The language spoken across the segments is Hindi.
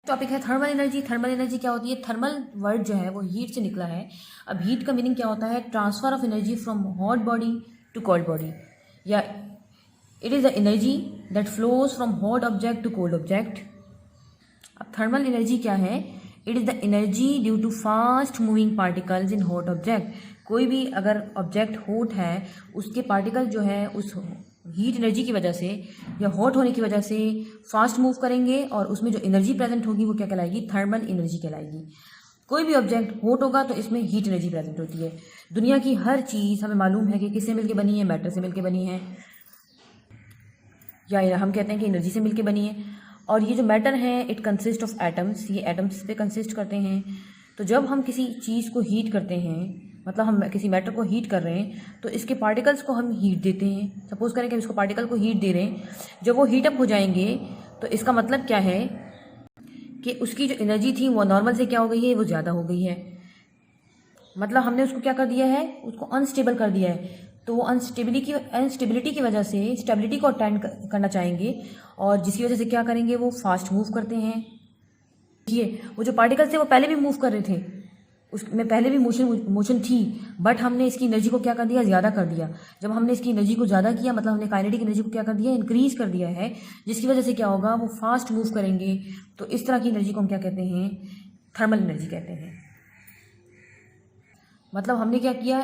टॉपिक है थर्मल एनर्जी। थर्मल एनर्जी क्या होती है? थर्मल वर्ड जो है वो हीट से निकला है। अब हीट का मीनिंग क्या होता है? Transfer of energy from hot body to cold body, या it is the energy that flows from hot object to cold object. अब थर्मल एनर्जी क्या है? It is the energy due to fast moving particles in hot object. कोई भी अगर ऑब्जेक्ट हॉट है, उसके पार्टिकल जो है उस हीट एनर्जी की वजह से या हॉट होने की वजह से फास्ट मूव करेंगे, और उसमें जो एनर्जी प्रेजेंट होगी वो क्या कहलाएगी? थर्मल एनर्जी कहलाएगी। कोई भी ऑब्जेक्ट हॉट होगा तो इसमें हीट एनर्जी प्रेजेंट होती है। दुनिया की हर चीज़ हमें मालूम है कि किससे मिलकर बनी है? मैटर से मिलकर बनी है, या हम कहते हैं कि एनर्जी से मिलकर बनी है। और ये जो मैटर है इट कंसिस्ट ऑफ एटम्स, ये एटम्स पे कंसिस्ट करते हैं। तो जब हम किसी चीज़ को हीट करते हैं, मतलब हम किसी मैटर को हीट कर रहे हैं, तो इसके पार्टिकल्स को हम हीट देते हैं। सपोज करें कि हम इसको पार्टिकल को हीट दे रहे हैं, जब वो हीटअप हो जाएंगे तो इसका मतलब क्या है कि उसकी जो एनर्जी थी वो नॉर्मल से क्या हो गई है? वो ज़्यादा हो गई है। मतलब हमने उसको क्या कर दिया है? उसको अनस्टेबल कर दिया है। तो वो अनस्टेबिलिटी की वजह से स्टेबिलिटी को अटेंड करना चाहेंगे, और जिसकी वजह से क्या करेंगे? वो फास्ट मूव करते हैं। देखिए, वो जो पार्टिकल्स थे वो पहले भी मूव कर रहे थे, उसमें पहले भी मोशन थी, बट हमने इसकी एनर्जी को क्या कर दिया? ज़्यादा कर दिया। जब हमने इसकी एनर्जी को ज़्यादा किया, मतलब हमने काइनेटिक एनर्जी को क्या कर दिया? इंक्रीज कर दिया है, जिसकी वजह से क्या होगा? वो फास्ट मूव करेंगे। तो इस तरह की एनर्जी को हम क्या कहते हैं? थर्मल एनर्जी कहते हैं। मतलब हमने क्या किया?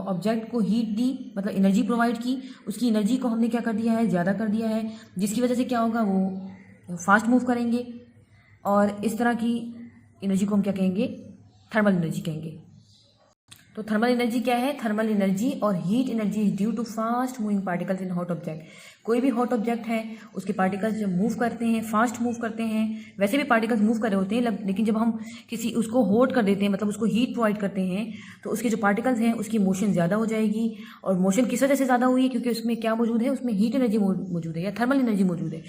ऑब्जेक्ट को हीट दी, मतलब एनर्जी प्रोवाइड की, उसकी एनर्जी को हमने क्या कर दिया है? ज़्यादा कर दिया है, जिसकी वजह से क्या होगा? वो फास्ट मूव करेंगे, और इस तरह की एनर्जी को हम क्या कहेंगे? थर्मल एनर्जी कहेंगे। तो थर्मल एनर्जी क्या है? थर्मल एनर्जी और heat energy is due to fast moving particles in hot object. कोई भी हॉट ऑब्जेक्ट है, उसके पार्टिकल्स जब मूव करते हैं, फास्ट मूव करते हैं, वैसे भी पार्टिकल्स मूव कर रहे होते हैं, लेकिन जब हम किसी उसको हॉट कर देते हैं, मतलब उसको हीट प्रोवाइड करते हैं, तो उसके जो पार्टिकल्स हैं उसकी मोशन ज़्यादा हो जाएगी। और मोशन किस वजह से ज़्यादा हुई है? क्योंकि उसमें क्या मौजूद है? उसमें हीट एनर्जी मौजूद है, या थर्मल एनर्जी मौजूद है।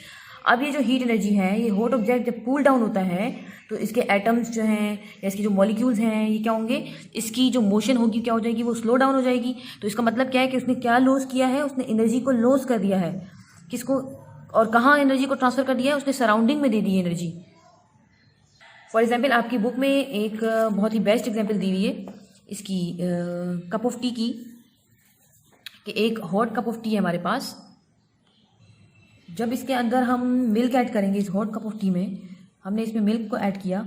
अब ये जो हीट एनर्जी है, ये हॉट ऑब्जेक्ट जब कूल डाउन होता है तो इसके एटम्स जो हैं या इसके जो मॉलिक्यूल्स हैं, ये क्या होंगे? इसकी जो मोशन होगी क्या हो जाएगी? वो स्लो डाउन हो जाएगी। तो इसका मतलब क्या है कि उसने क्या लॉस किया है? उसने एनर्जी को लॉस कर दिया है। किसको और कहाँ एनर्जी को ट्रांसफ़र कर दिया है? उसने सराउंडिंग में दे दी है एनर्जी। फॉर एग्जाम्पल आपकी बुक में एक बहुत ही बेस्ट एग्जाम्पल दी हुई है इसकी कप ऑफ टी की, कि एक हॉट कप ऑफ टी है हमारे पास। जब इसके अंदर हम मिल्क ऐड करेंगे, इस हॉट कप ऑफ टी में हमने इसमें मिल्क को ऐड किया,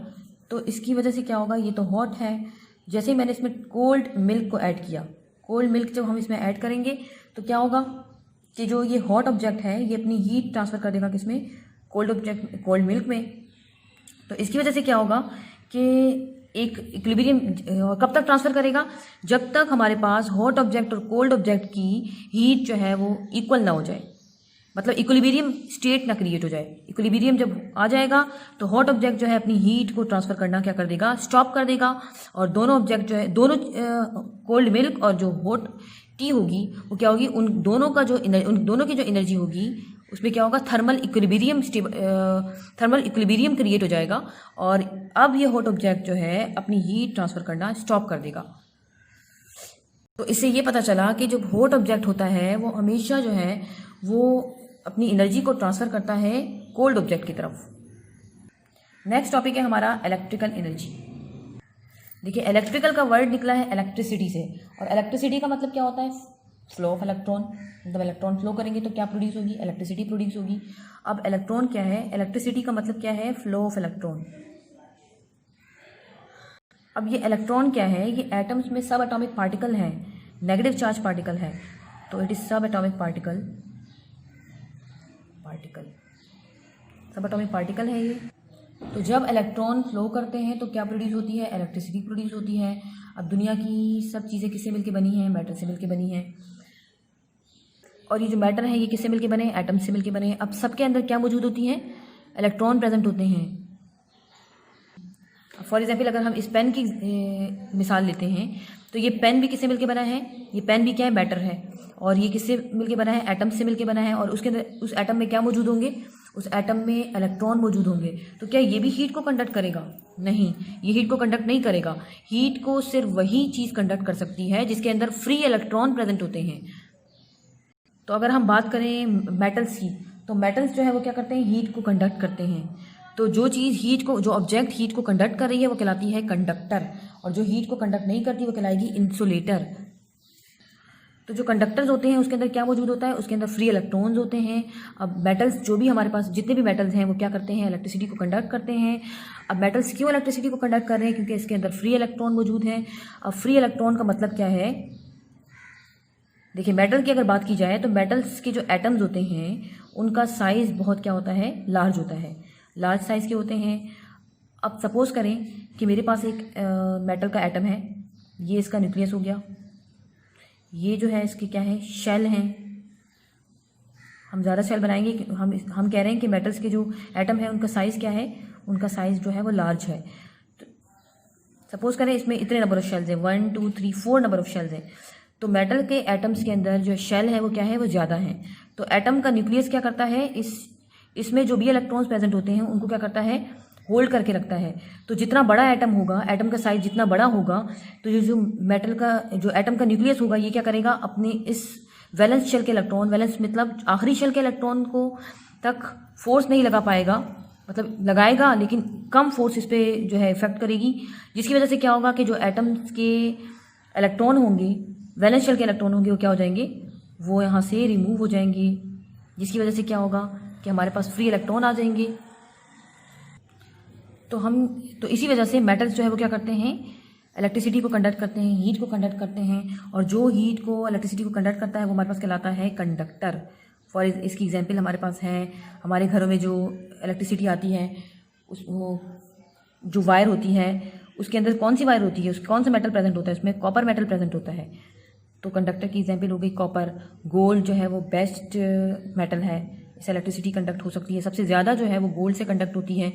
तो इसकी वजह से क्या होगा? ये तो हॉट है। जैसे ही मैंने इसमें कोल्ड मिल्क को ऐड किया, कोल्ड मिल्क जब हम इसमें ऐड करेंगे तो क्या होगा कि जो ये हॉट ऑब्जेक्ट है ये अपनी हीट ट्रांसफ़र कर देगा किसमें? कोल्ड मिल्क में। तो इसकी वजह से क्या होगा कि एक इक्विलिब्रियम कब तक ट्रांसफ़र करेगा? जब तक हमारे पास हॉट ऑब्जेक्ट और कोल्ड ऑब्जेक्ट की हीट जो है वो इक्वल ना हो जाए, मतलब इक्विलिब्रियम स्टेट ना क्रिएट हो जाए। इक्विलिब्रियम जब आ जाएगा तो हॉट ऑब्जेक्ट जो है अपनी हीट को ट्रांसफ़र करना क्या कर देगा? स्टॉप कर देगा। और दोनों ऑब्जेक्ट जो है, दोनों कोल्ड मिल्क और जो हॉट टी होगी वो क्या होगी? उन दोनों की जो एनर्जी होगी उसमें क्या होगा? थर्मल इक्विलिब्रियम क्रिएट हो जाएगा, और अब ये हॉट ऑब्जेक्ट जो है अपनी हीट ट्रांसफ़र करना स्टॉप कर देगा। तो इससे ये पता चला कि जो हॉट ऑब्जेक्ट होता है वो हमेशा जो है वो अपनी एनर्जी को ट्रांसफ़र करता है कोल्ड ऑब्जेक्ट की तरफ। नेक्स्ट टॉपिक है हमारा इलेक्ट्रिकल एनर्जी। देखिए, इलेक्ट्रिकल का वर्ड निकला है इलेक्ट्रिसिटी से, और इलेक्ट्रिसिटी का मतलब क्या होता है? Flow of electron. मतलब इलेक्ट्रॉन फ्लो करेंगे तो क्या प्रोड्यूस होगी? इलेक्ट्रिसिटी प्रोड्यूस होगी। अब इलेक्ट्रॉन क्या है? इलेक्ट्रिसिटी का मतलब क्या है? Flow of electron. अब ये इलेक्ट्रॉन क्या है? ये एटम्स में सब एटॉमिक पार्टिकल है, नेगेटिव चार्ज पार्टिकल है, तो इट इज़ सब एटॉमिक पार्टिकल सब एटॉमिक पार्टिकल है ये। तो जब इलेक्ट्रॉन फ्लो करते हैं तो क्या प्रोड्यूस होती है? इलेक्ट्रिसिटी प्रोड्यूस होती है। अब दुनिया की सब चीज़ें किससे मिलके बनी हैं? मैटर से मिलके बनी हैं। और ये जो मैटर है ये किससे मिलके बने? एटम से मिलके बने। अब सबके अंदर क्या मौजूद होती हैं? इलेक्ट्रॉन प्रेजेंट होते हैं। फॉर एग्जाम्पल अगर हम इस पेन की मिसाल लेते हैं तो ये पेन भी किससे मिलके बना है? ये पेन भी क्या है? मैटर है। और ये किससे मिलके बना है? एटम से मिलके बना है। और उसके अंदर उस एटम में क्या मौजूद होंगे? उस एटम में इलेक्ट्रॉन मौजूद होंगे। तो क्या ये भी हीट को कंडक्ट करेगा? नहीं, ये हीट को कंडक्ट नहीं करेगा। हीट को सिर्फ वही चीज़ कंडक्ट कर सकती है जिसके अंदर फ्री इलेक्ट्रॉन प्रेजेंट होते हैं। तो अगर हम बात करें मेटल्स की, तो मेटल्स जो है वो क्या करते हैं? हीट को कंडक्ट करते हैं। तो जो चीज़ हीट को, जो ऑब्जेक्ट हीट को कंडक्ट कर रही है वो कहलाती है कंडक्टर, और जो हीट को कंडक्ट नहीं करती वो कहलाएगी इंसुलेटर। तो जो कंडक्टर्स होते हैं उसके अंदर क्या मौजूद होता है, उसके अंदर फ्री इलेक्ट्रॉन्स होते हैं। अब मेटल्स, जो भी हमारे पास जितने भी मेटल्स हैं वो क्या करते हैं, इलेक्ट्रिसिटी को कंडक्ट करते हैं। अब मेटल्स क्यों इलेक्ट्रिसिटी को कंडक्ट कर रहे हैं, क्योंकि इसके अंदर फ्री इलेक्ट्रॉन मौजूद हैं। अब फ्री इलेक्ट्रॉन का मतलब क्या है, देखिए मेटल की अगर बात की जाए तो मेटल्स के जो एटम्स होते हैं उनका साइज़ बहुत क्या होता है, लार्ज होता है, लार्ज साइज़ के होते हैं। अब सपोज करें कि मेरे पास एक मेटल का एटम है, ये इसका न्यूक्लियस हो गया, ये जो है इसके क्या है, शेल हैं। हम ज़्यादा शेल बनाएंगे, हम कह रहे हैं कि मेटल्स के जो एटम है उनका साइज़ क्या है, उनका साइज़ जो है वो लार्ज है। तो सपोज करें इसमें इतने नंबर ऑफ शेल्स हैं, 1 2 3 4 नंबर ऑफ शेल्स हैं। तो मेटल के एटम्स के अंदर जो शेल है वो क्या है, वो ज़्यादा है। तो एटम का न्यूक्लियस क्या करता है, इसमें जो भी इलेक्ट्रॉन्स प्रेजेंट होते हैं उनको क्या करता है, होल्ड करके रखता है। तो जितना बड़ा एटम होगा, एटम का साइज जितना बड़ा होगा, तो ये जो मेटल का, जो एटम का न्यूक्लियस होगा, ये क्या करेगा, अपने इस वैलेंस शेल के इलेक्ट्रॉन, वैलेंस मतलब आखिरी शेल के इलेक्ट्रॉन को तक फोर्स नहीं लगा पाएगा, मतलब लगाएगा लेकिन कम फोर्स इस पर जो है इफेक्ट करेगी, जिसकी वजह से क्या होगा कि जो एटम्स के इलेक्ट्रॉन होंगे, वैलेंस शेल के इलेक्ट्रॉन होंगे, वो क्या हो जाएंगे, वो यहाँ से रिमूव हो जाएंगे, जिसकी वजह से क्या होगा कि हमारे पास फ्री इलेक्ट्रॉन आ जाएंगे। तो इसी वजह से मेटल्स जो है वो क्या करते हैं, इलेक्ट्रिसिटी को कंडक्ट करते हैं, हीट को कंडक्ट करते हैं, और जो हीट को, इलेक्ट्रिसिटी को कंडक्ट करता है वो हमारे पास कहलाता है कंडक्टर। फॉर इसकी एग्जांपल हमारे पास है, हमारे घरों में जो इलेक्ट्रिसिटी आती है वो जो वायर होती है उसके अंदर कौन सी वायर होती है, उसमें कौन सा मेटल प्रेजेंट होता है, उसमें कॉपर मेटल प्रेजेंट होता है। तो कंडक्टर की एग्जांपल हो गई कॉपर। गोल्ड जो है वो बेस्ट मेटल है, इससे इलेक्ट्रिसिटी कंडक्ट हो सकती है, सबसे ज़्यादा जो है वो गोल्ड से कंडक्ट होती है।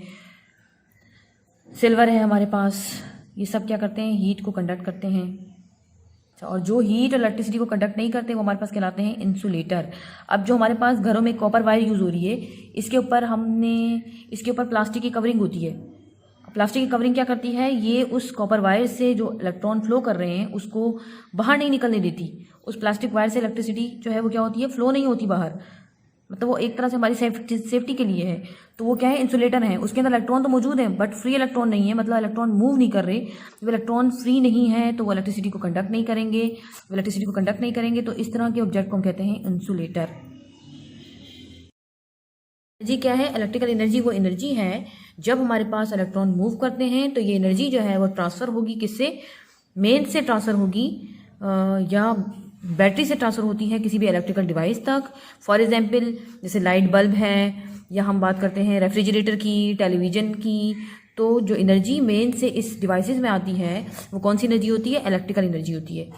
सिल्वर है हमारे पास, ये सब क्या करते हैं, हीट को कंडक्ट करते हैं। और जो हीट और इलेक्ट्रिसिटी को कंडक्ट नहीं करते वो हमारे पास कहलाते हैं इंसुलेटर। अब जो हमारे पास घरों में कॉपर वायर यूज़ हो रही है, इसके ऊपर प्लास्टिक की कवरिंग होती है। प्लास्टिक की कवरिंग क्या करती है, ये उस कॉपर वायर से जो इलेक्ट्रॉन फ्लो कर रहे हैं उसको बाहर नहीं निकलने देती। उस प्लास्टिक वायर से इलेक्ट्रिसिटी जो है वो क्या होती है, फ्लो नहीं होती बाहर, मतलब वो एक तरह से हमारी सेफ्टी के लिए है। तो वो क्या है, इंसुलेटर है। उसके अंदर इलेक्ट्रॉन तो मौजूद है बट फ्री इलेक्ट्रॉन नहीं है, मतलब इलेक्ट्रॉन मूव नहीं कर रहे। जब इलेक्ट्रॉन फ्री नहीं है तो वो इलेक्ट्रिसिटी को कंडक्ट नहीं करेंगे। तो इस तरह के ऑब्जेक्ट को हम कहते हैं इंसुलेटर। एनर्जी क्या है, इलेक्ट्रिकल एनर्जी वो एनर्जी है जब हमारे पास इलेक्ट्रॉन मूव करते हैं तो ये एनर्जी जो है वो ट्रांसफ़र होगी, किससे, मेन से ट्रांसफ़र होगी या बैटरी से ट्रांसफ़र होती है किसी भी इलेक्ट्रिकल डिवाइस तक। फॉर एग्जांपल जैसे लाइट बल्ब है, या हम बात करते हैं रेफ्रिजरेटर की, टेलीविज़न की। तो जो एनर्जी मेन से इस डिवाइसेस में आती है वो कौन सी एनर्जी होती है, इलेक्ट्रिकल एनर्जी होती है।